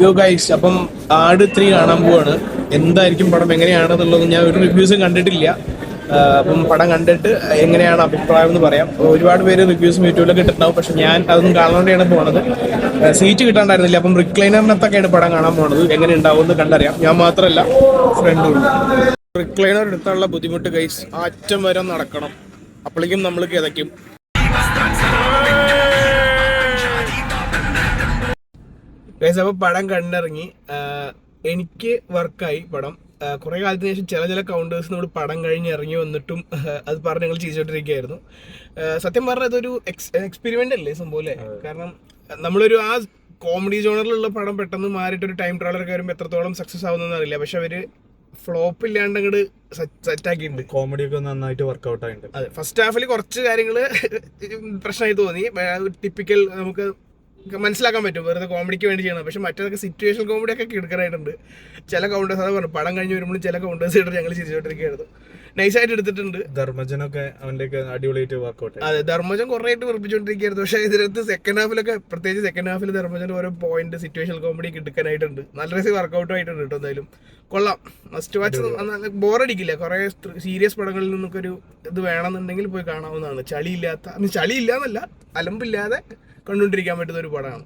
യോ ഗൈസ്, അപ്പം ആട് 3 കാണാൻ പോവാണ്. എന്തായിരിക്കും പടം, എങ്ങനെയാണെന്നുള്ളത് ഞാൻ ഒരു റിവ്യൂസും കണ്ടിട്ടില്ല. അപ്പം പടം കണ്ടിട്ട് എങ്ങനെയാണ് അഭിപ്രായം എന്ന് പറയാം. ഒരുപാട് പേര് റിവ്യൂസും യൂട്യൂബിലൊക്കെ ഇട്ടിട്ടുണ്ടാവും, പക്ഷെ ഞാൻ അതൊന്നും കാണാണ്ടാണ് പോണത്. സീറ്റ് കിട്ടാണ്ടായിരുന്നില്ല, അപ്പം റിക്ലൈനറിനകത്തൊക്കെയാണ് പടം കാണാൻ പോണത്. എങ്ങനെ ഉണ്ടാവും എന്ന് കണ്ടറിയാം. ഞാൻ മാത്രമല്ല, ഫ്രണ്ടും. റിക്ലൈനർ എടുത്താനുള്ള ബുദ്ധിമുട്ട് ഗൈസ്, അറ്റം വരെ നടക്കണം. അപ്പോഴേക്കും നമ്മൾ കിതയ്ക്കും. ഗൈസ്, അപ്പോൾ പടം കണ്ടിറങ്ങി. എനിക്ക് വർക്കായി പടം. കുറേ കാലത്തിന് ശേഷം ചില കൗണ്ടേഴ്സ് നമ്മൾ പടം കഴിഞ്ഞ് ഇറങ്ങി വന്നിട്ടും അത് പറഞ്ഞ് ഞങ്ങൾ ചിരിച്ചോണ്ടിരിക്കുകയായിരുന്നു. സത്യം പറഞ്ഞാൽ ഇതൊരു എക്സ്പെരിമെന്റ് അല്ലേ സംഭവം അല്ലേ? കാരണം നമ്മളൊരു ആ കോമഡി ജോണറിലുള്ള പടം പെട്ടെന്ന് മാറിയിട്ടൊരു ടൈം ട്രാവലറൊക്കെ വരുമ്പോൾ എത്രത്തോളം സക്സസ് ആവുന്നതെന്ന് അറിയില്ല. പക്ഷെ അവര് ഫ്ലോപ്പ് ഇല്ലാണ്ട് അങ്ങോട്ട് സെറ്റ് ആക്കിയിട്ടുണ്ട്. കോമഡി ഒക്കെ നന്നായിട്ട് വർക്ക്ഔട്ട് ആയിട്ടുണ്ട്. അതെ, ഫസ്റ്റ് ഹാഫിൽ കുറച്ച് കാര്യങ്ങൾ പ്രശ്നമായി തോന്നി. ടിപ്പിക്കൽ നമുക്ക് മനസ്സിലാക്കാൻ പറ്റും, വെറുതെ കോമഡിക്ക് വേണ്ടി ചെയ്യണം. പക്ഷെ മറ്റേതൊക്കെ സിറ്റുവേഷൻ കോമഡി ഒക്കെ എടുക്കാനായിട്ടുണ്ട്. ചില കൗണ്ടേഴ്സ് അത് പറഞ്ഞു പടം കഴിഞ്ഞ് വരുമ്പോഴും ചില കൗണ്ടേഴ്സ് ഇട്ട് ഞങ്ങൾ ചിരിച്ചോണ്ടിരിക്കുകയായിരുന്നു. നൈസായിട്ട് എടുത്തിട്ടുണ്ട്. ധർമ്മജനൊക്കെ അവന്റെ അടിപൊളിയായിട്ട് വർക്ക്ഔട്ട്. അതെ, ധർമ്മജൻ കുറേ ആയിട്ട് വെറുപ്പിച്ചോണ്ടിരിക്കുകയായിരുന്നു. പക്ഷെ ഇതിനകത്ത് സെക്കൻഡ് ഹാഫിലൊക്കെ, പ്രത്യേകിച്ച് സെക്കൻഡ് ഹാഫിൽ ധർമ്മജൻ ഓരോ പോയിന്റ് സിറ്റുവേഷൻ കോമഡി എടുക്കാനായിട്ടുണ്ട്. നല്ല രസം വർക്ക്ഔട്ടും ആയിട്ടുണ്ട് കേട്ടോ. എന്തായാലും കൊള്ളാം, മസ്റ്റ് വാച്ച്. ബോറടിക്കില്ല. കുറെ സീരിയസ് പടങ്ങളിൽ നിന്നൊക്കെ ഒരു ഇത് വേണമെന്നുണ്ടെങ്കിൽ പോയി കാണാവുന്നതാണ്. ചളിയില്ലാത്ത, ചളിയില്ലാന്നല്ല, അലമ്പില്ലാതെ കണ്ടുകൊണ്ടിരിക്കാൻ പറ്റുന്ന ഒരു പടമാണ്.